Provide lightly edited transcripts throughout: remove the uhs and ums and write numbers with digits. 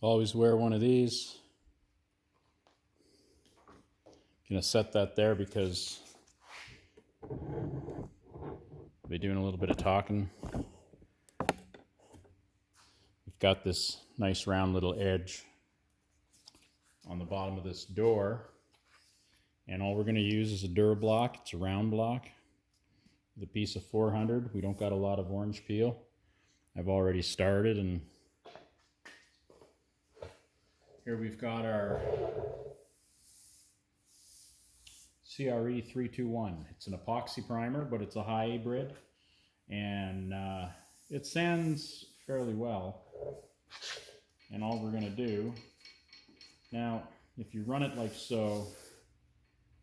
Always wear one of these. Gonna set that there because I'll be doing a little bit of talking. We've got this nice round little edge on the bottom of this door, and all we're gonna use is a Durablock. It's a round block with a piece of 400. We don't got a lot of orange peel. I've already started, and here we've got our CRE321. It's an epoxy primer, but it's a hybrid, and it sands fairly well. And all we're gonna do, now if you run it like so,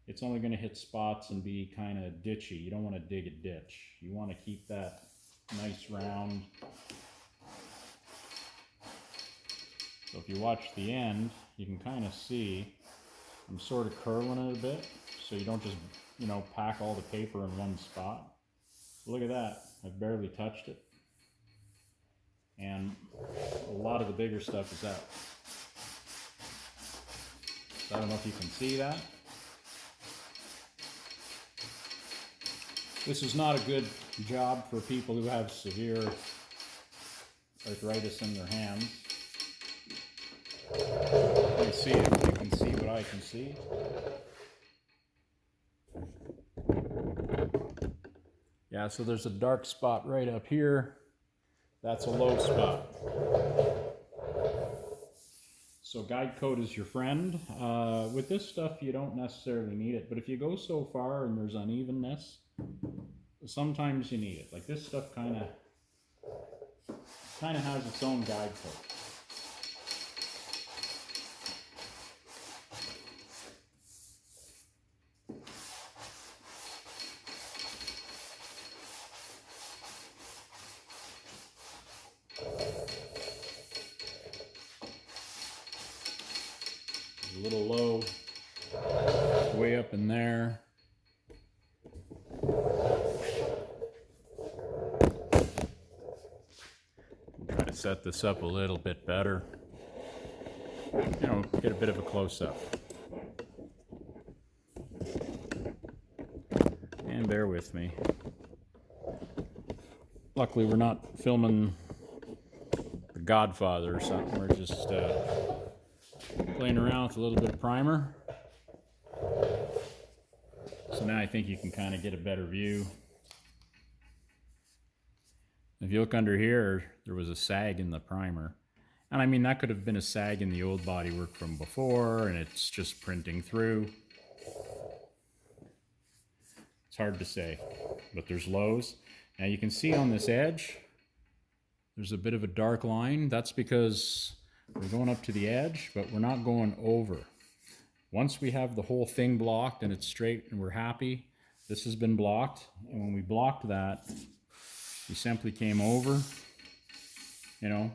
it's only gonna hit spots and be kind of ditchy. You don't wanna dig a ditch. You wanna keep that nice round. So if you watch the end, you can kind of see I'm sort of curling it a bit, so you don't just, pack all the paper in one spot. Look at that, I've barely touched it. And a lot of the bigger stuff is out. So I don't know if you can see that. This is not a good job for people who have severe arthritis in their hands. Let me see if you can see what I can see. Yeah, so there's a dark spot right up here. That's a low spot. So guide coat is your friend. With this stuff, you don't necessarily need it, but if you go so far and there's unevenness, sometimes you need it. Like this stuff kind of has its own guide coat. A little low, way up in there. Try to set this up a little bit better. Get a bit of a close-up. And bear with me. Luckily, we're not filming The Godfather or something. We're just playing around with a little bit of primer. So now I think you can kind of get a better view. If you look under here, there was a sag in the primer. And I mean, that could have been a sag in the old bodywork from before, and it's just printing through. It's hard to say, but there's lows. Now you can see on this edge, there's a bit of a dark line. That's because we're going up to the edge, but we're not going over. Once we have the whole thing blocked and it's straight and we're happy, this has been blocked. And when we blocked that, we simply came over,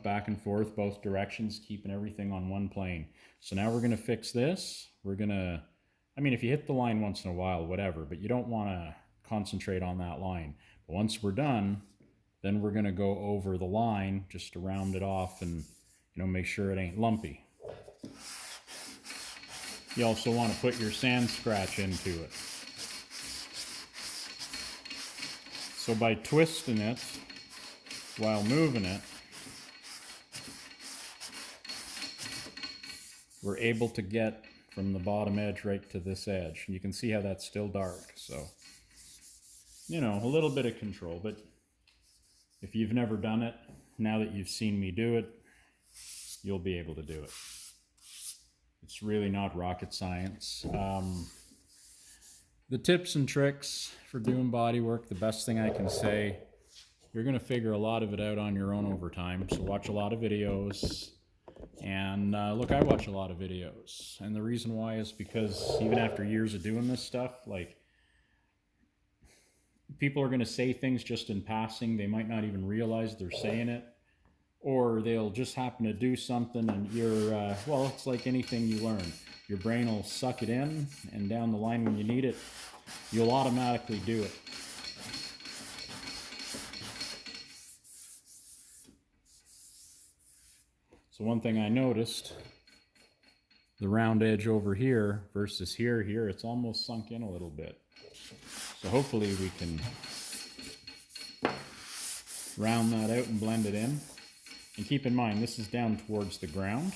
back and forth, both directions, keeping everything on one plane. So now we're gonna fix this. If you hit the line once in a while, whatever, but you don't wanna concentrate on that line. But once we're done, then we're gonna go over the line just to round it off and make sure it ain't lumpy. You also want to put your sand scratch into it. So by twisting it while moving it, we're able to get from the bottom edge right to this edge. And you can see how that's still dark. So, a little bit of control. But if you've never done it, now that you've seen me do it, you'll be able to do it. It's really not rocket science. The tips and tricks for doing body work, the best thing I can say, you're gonna figure a lot of it out on your own over time. So watch a lot of videos. And look, I watch a lot of videos. And the reason why is because even after years of doing this stuff, people are gonna say things just in passing. They might not even realize they're saying it. Or they'll just happen to do something and you're, it's like anything you learn. Your brain will suck it in, and down the line when you need it, you'll automatically do it. So one thing I noticed, the round edge over here versus here, it's almost sunk in a little bit. So hopefully we can round that out and blend it in. And keep in mind, this is down towards the ground,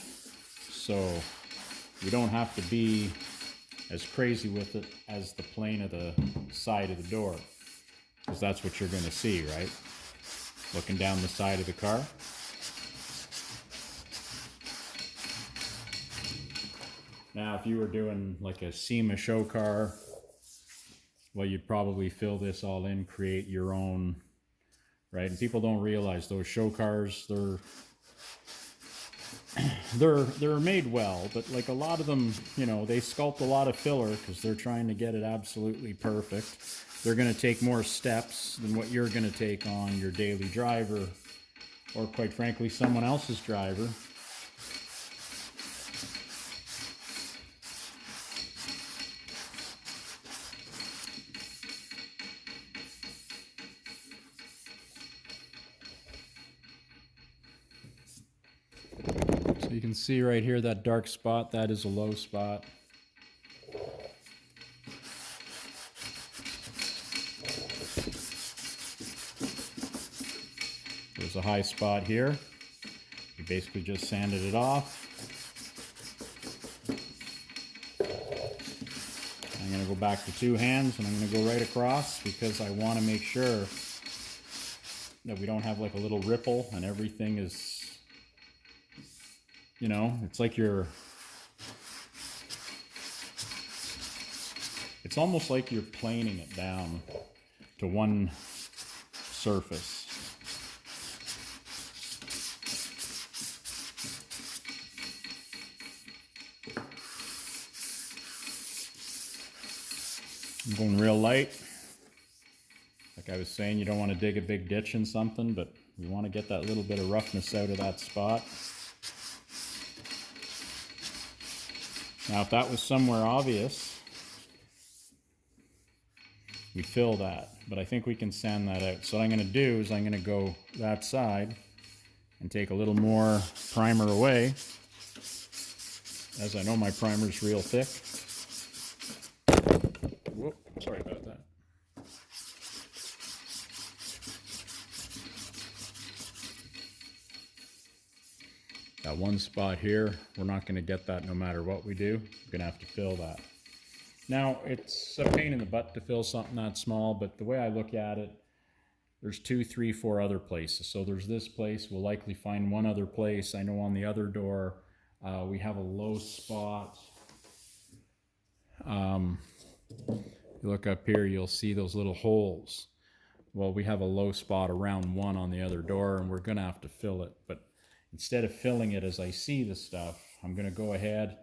so you don't have to be as crazy with it as the plane of the side of the door, because that's what you're going to see, right? Looking down the side of the car. Now, if you were doing like a SEMA show car, well, you'd probably fill this all in, create your own, right? And people don't realize those show cars, they're made well, but like a lot of them, you know, they sculpt a lot of filler because they're trying to get it absolutely perfect. They're going to take more steps than what you're going to take on your daily driver, or quite frankly, someone else's driver. So you can see right here, that dark spot, that is a low spot. There's a high spot here. You basically just sanded it off. I'm going to go back to two hands, and I'm going to go right across because I want to make sure that we don't have like a little ripple and everything is, you know, it's like it's almost like you're planing it down to one surface. I'm going real light. Like I was saying, you don't want to dig a big ditch in something, but you want to get that little bit of roughness out of that spot. Now, if that was somewhere obvious, we fill that, but I think we can sand that out. So what I'm going to do is I'm going to go that side and take a little more primer away, as I know my primer's real thick. Whoop, sorry about that. That one spot here, we're not going to get that no matter what we do. We're going to have to fill that. Now, it's a pain in the butt to fill something that small, but the way I look at it, there's 2, 3, 4 other places. So there's this place. We'll likely find one other place. I know on the other door, we have a low spot. You look up here, you'll see those little holes. Well, we have a low spot around one on the other door, and we're going to have to fill it. But instead of filling it as I see the stuff, I'm going to go ahead,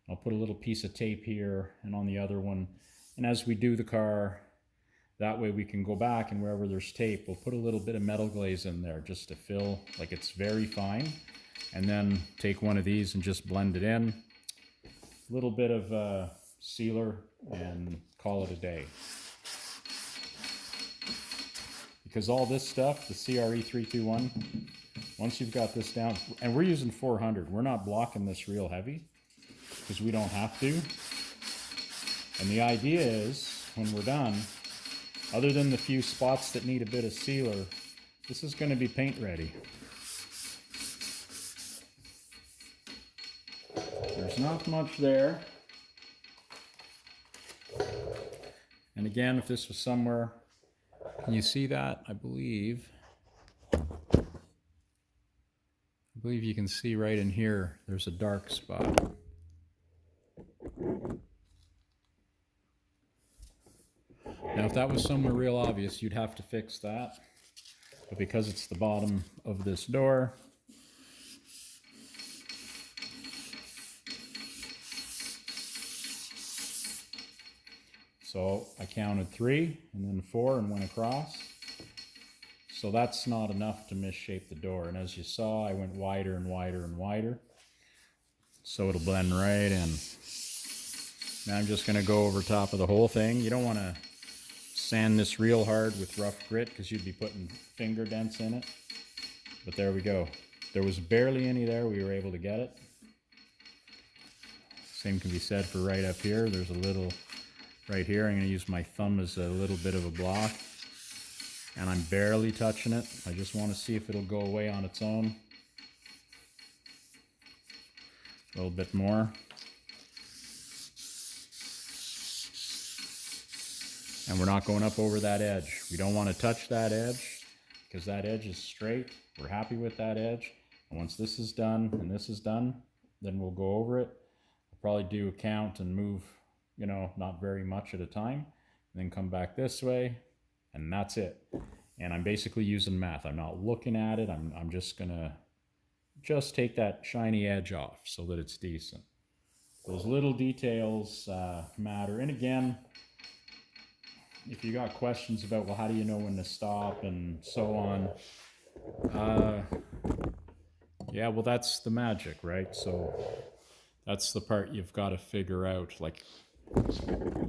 I'll put a little piece of tape here and on the other one. And as we do the car, that way we can go back, and wherever there's tape, we'll put a little bit of metal glaze in there just to fill, like it's very fine. And then take one of these and just blend it in. A little bit of sealer and call it a day. Because all this stuff, the CRE321, once you've got this down, and we're using 400, we're not blocking this real heavy because we don't have to. And the idea is, when we're done, other than the few spots that need a bit of sealer, this is going to be paint ready. There's not much there. And again, if this was somewhere, can you see that? I believe you can see right in here, there's a dark spot. Now, if that was somewhere real obvious, you'd have to fix that. But because it's the bottom of this door, so I counted 3 and then 4 and went across. So that's not enough to misshape the door. And as you saw, I went wider and wider and wider. So it'll blend right in. Now I'm just gonna go over top of the whole thing. You don't wanna sand this real hard with rough grit because you'd be putting finger dents in it. But there we go. there was barely any there. We were able to get it. Same can be said for right up here. There's a little right here. I'm going to use my thumb as a little bit of a block. And I'm barely touching it. I just want to see if it'll go away on its own. A little bit more. And we're not going up over that edge. We don't want to touch that edge because that edge is straight. We're happy with that edge. And once this is done and this is done, then we'll go over it. I'll probably do a count and move, you know, not very much at a time. And then come back this way, and that's it. And I'm basically using math. I'm not looking at it. I'm just gonna take that shiny edge off so that it's decent. Those little details matter. And again, if you got questions about, well, how do you know when to stop and so on, yeah, well, that's the magic, right? So that's the part you've got to figure out. Like,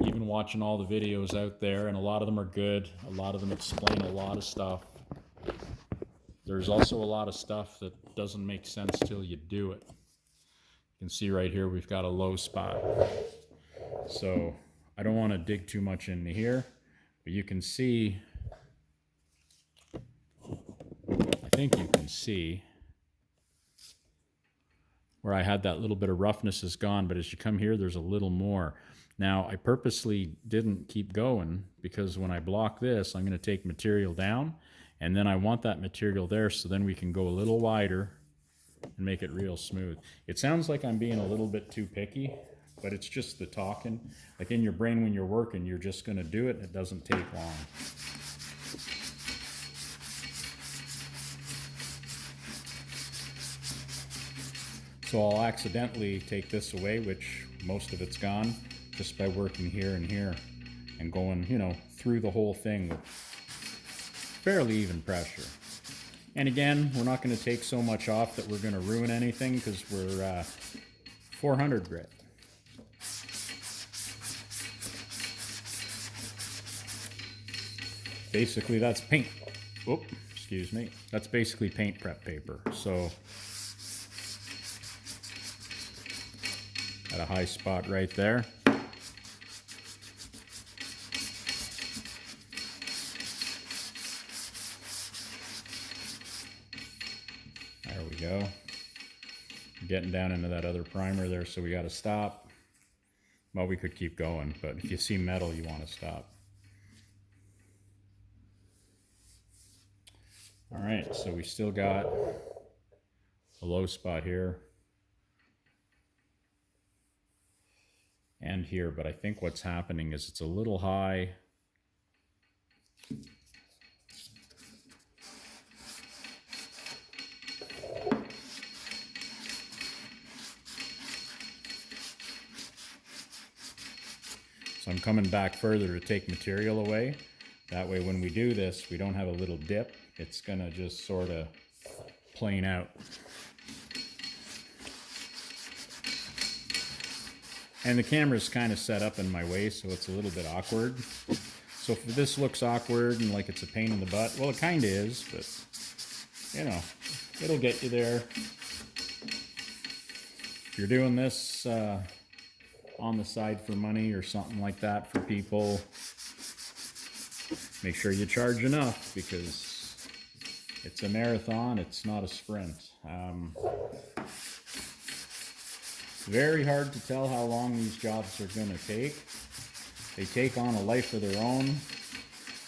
even watching all the videos out there, and a lot of them are good, a lot of them explain a lot of stuff. There's also a lot of stuff that doesn't make sense till you do it. You can see right here we've got a low spot. So I don't want to dig too much into here, but you can see, I think you can see where I had that little bit of roughness is gone, but as you come here, there's a little more. Now, I purposely didn't keep going because when I block this, I'm going to take material down, and then I want that material there so then we can go a little wider and make it real smooth. It sounds like I'm being a little bit too picky, but it's just the talking. Like in your brain when you're working, you're just going to do it, and it doesn't take long. So I'll accidentally take this away, which most of it's gone, just by working here and here and going, you know, through the whole thing with fairly even pressure. And again, we're not going to take so much off that we're going to ruin anything because we're 400 grit. Basically, that's paint. Oh, excuse me. That's basically paint prep paper. So got a high spot right there. There we go. Getting down into that other primer there, so we got to stop. Well, we could keep going, but if you see metal, you want to stop. All right, so we still got a low spot here and here, but I think what's happening is it's a little high. So I'm coming back further to take material away. That way when we do this, we don't have a little dip. It's gonna just sort of plane out. And the camera's kind of set up in my way, so it's a little bit awkward. So if this looks awkward and like it's a pain in the butt, well, it kind of is, but you know, it'll get you there. If you're doing this on the side for money or something like that for people, make sure you charge enough because it's a marathon, it's not a sprint. Very hard to tell how long these jobs are going to take. They take on a life of their own.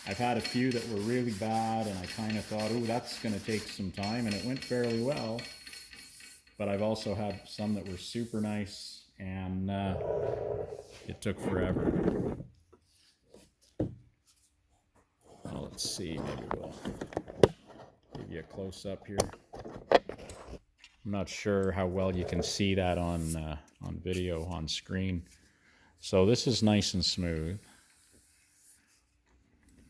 I've had a few that were really bad and I kind of thought, oh, that's going to take some time, and it went fairly well. But I've also had some that were super nice and it took forever. Well, let's see, maybe we'll give you a close-up here. I'm not sure how well you can see that on video, on screen. So this is nice and smooth.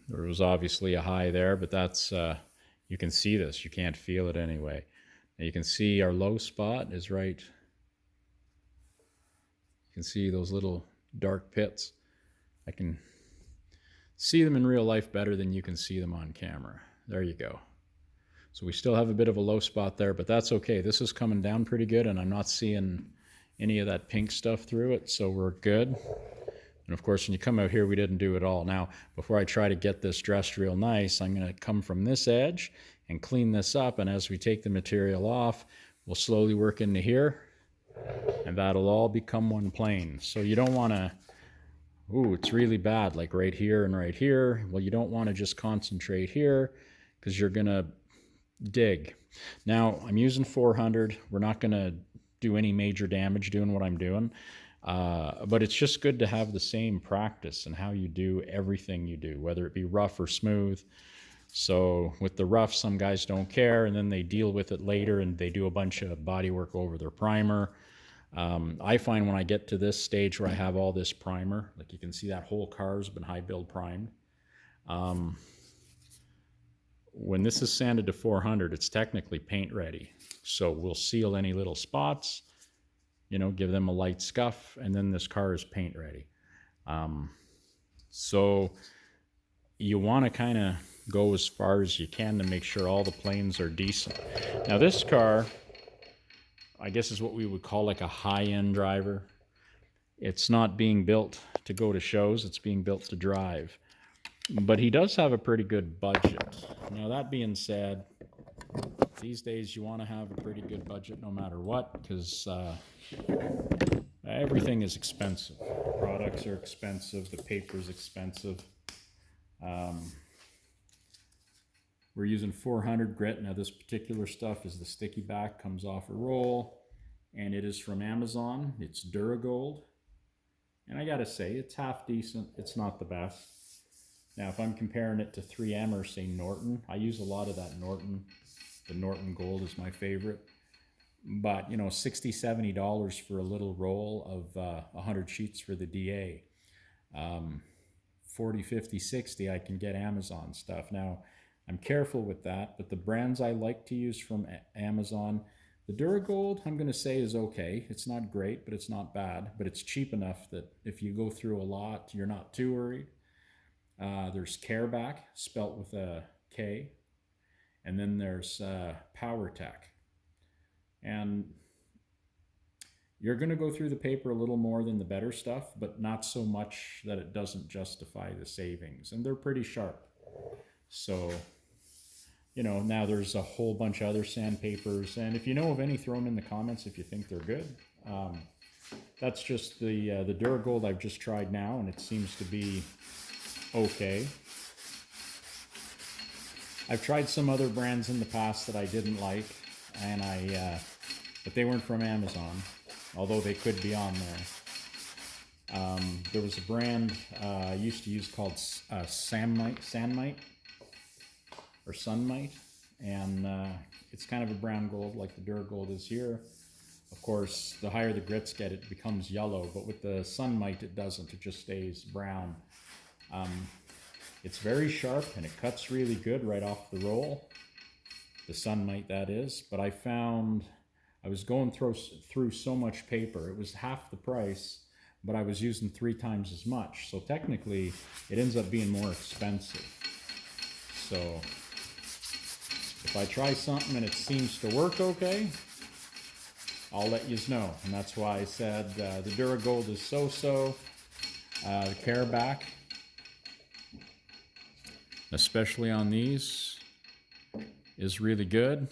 There was obviously a high there, but that's, you can see this. You can't feel it anyway. Now you can see our low spot is right. You can see those little dark pits. I can see them in real life better than you can see them on camera. There you go. So we still have a bit of a low spot there, but that's okay. This is coming down pretty good, and I'm not seeing any of that pink stuff through it, so we're good. And of course, when you come out here, we didn't do it all. Now, before I try to get this dressed real nice, I'm going to come from this edge and clean this up, and as we take the material off, we'll slowly work into here, and that'll all become one plane. So you don't want to, ooh, it's really bad, like right here and right here. Well, you don't want to just concentrate here, because you're going to dig. Now, I'm using 400. We're not going to do any major damage doing what I'm doing. But it's just good to have the same practice in how you do everything you do, whether it be rough or smooth. So with the rough, some guys don't care, and then they deal with it later and they do a bunch of body work over their primer. I find when I get to this stage where I have all this primer, like you can see that whole car's been high build primed. When this is sanded to 400, it's technically paint ready. So we'll seal any little spots, you know, give them a light scuff, and then this car is paint ready. So you want to kind of go as far as you can to make sure all the planes are decent. Now this car, I guess, is what we would call like a high-end driver. It's not being built to go to shows, it's being built to drive. But he does have a pretty good budget. Now that being said, these days you want to have a pretty good budget no matter what, because everything is expensive. The products are expensive, the paper's expensive. We're using 400 grit. Now this particular stuff is the sticky back, comes off a roll, and it is from Amazon. It's Duragold. And I gotta say, it's half decent. It's not the best. Now if I'm comparing it to 3M or say Norton, I use a lot of that Norton. The Norton Gold is my favorite. But you know, $60, $70 for a little roll of 100 sheets for the DA. 40, 50, 60, I can get Amazon stuff. Now, I'm careful with that, but the brands I like to use from Amazon, the Duragold, I'm going to say is okay. It's not great, but it's not bad. But it's cheap enough that if you go through a lot, you're not too worried. There's Careback, spelt with a K. And then there's PowerTech. And you're going to go through the paper a little more than the better stuff, but not so much that it doesn't justify the savings. And they're pretty sharp. So, you know, now there's a whole bunch of other sandpapers. And if you know of any, throw them in the comments if you think they're good. That's just the Duragold I've just tried now, and it seems to be okay. I've tried some other brands in the past that I didn't like, and but they weren't from Amazon, although they could be on there. There was a brand I used to use called Sandmite or Sunmite, and it's kind of a brown gold like the Duragold is here. Of course, the higher the grits get, it becomes yellow, but with the Sunmite it doesn't, it just stays brown. It's very sharp and it cuts really good right off the roll. The Sunmite, that is. But I found I was going through so much paper. It was half the price, but I was using 3 times as much. So technically, it ends up being more expensive. So if I try something and it seems to work okay, I'll let you know. And that's why I said the Duragold is so-so. The Careback, especially on these, is really good.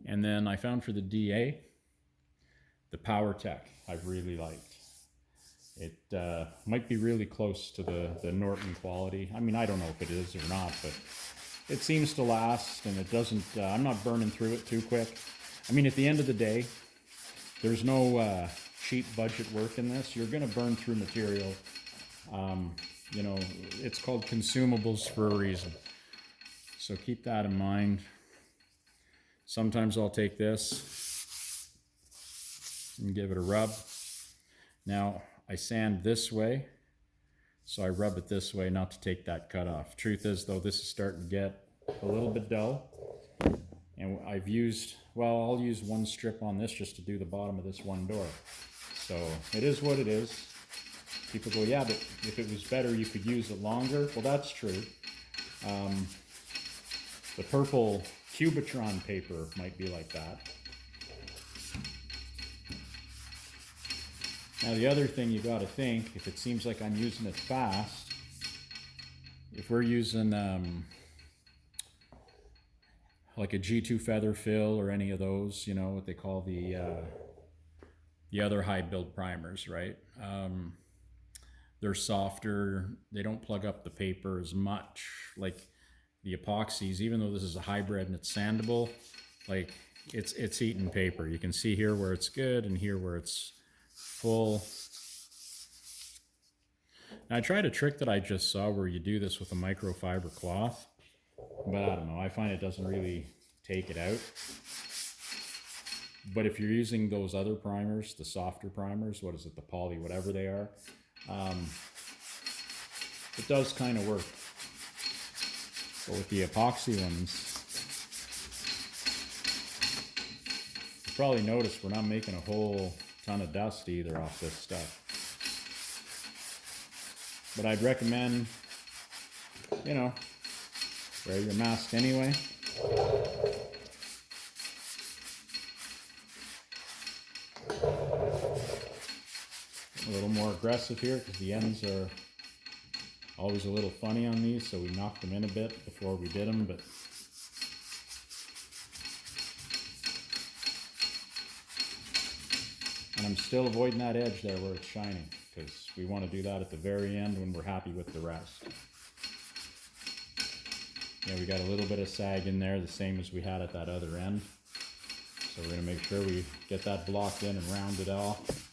And then I found for the DA, the PowerTech I've really liked. It might be really close to the Norton quality. I mean, I don't know if it is or not, but it seems to last, and it doesn't, I'm not burning through it too quick. I mean, at the end of the day, there's no cheap budget work in this. You're gonna burn through material. You know, it's called consumables for a reason. So keep that in mind. Sometimes I'll take this and give it a rub. Now, I sand this way, so I rub it this way not to take that cut off. Truth is, though, this is starting to get a little bit dull. And I've used, well, I'll use one strip on this just to do the bottom of this one door. So it is what it is. People go, yeah, but if it was better, you could use it longer. Well, that's true. The purple Cubitron paper might be like that. Now the other thing you got to think, if it seems like I'm using it fast, if we're using like a G2 feather fill or any of those, you know, what they call the other high build primers, right? They're softer, they don't plug up the paper as much. Like the epoxies, even though this is a hybrid and it's sandable, like it's eating paper. You can see here where it's good and here where it's full. Now I tried a trick that I just saw where you do this with a microfiber cloth, but I don't know, I find it doesn't really take it out. But if you're using those other primers, the softer primers, what is it, the poly, whatever they are, it does kind of work. But with the epoxy ones, you probably noticed we're not making a whole ton of dust either off this stuff. But I'd recommend, you know, wear your mask anyway. A little more aggressive here because the ends are always a little funny on these, so we knocked them in a bit before we did them, but and I'm still avoiding that edge there where it's shining because we want to do that at the very end when we're happy with the rest. Yeah, we got a little bit of sag in there, the same as we had at that other end. So we're going to make sure we get that blocked in and round it off.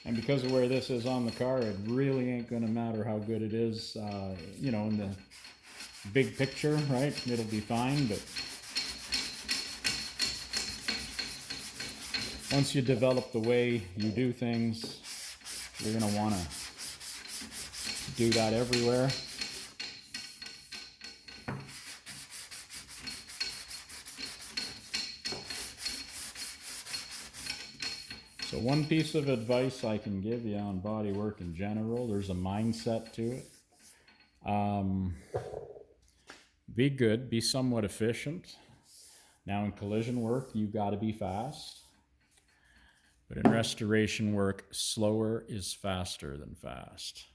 And because of where this is on the car, it really ain't going to matter how good it is, you know, in the big picture, right? It'll be fine, but once you develop the way you do things, you're going to want to do that everywhere. So one piece of advice I can give you on bodywork in general, there's a mindset to it. Be good, be somewhat efficient. Now in collision work, you got to be fast. But in restoration work, slower is faster than fast.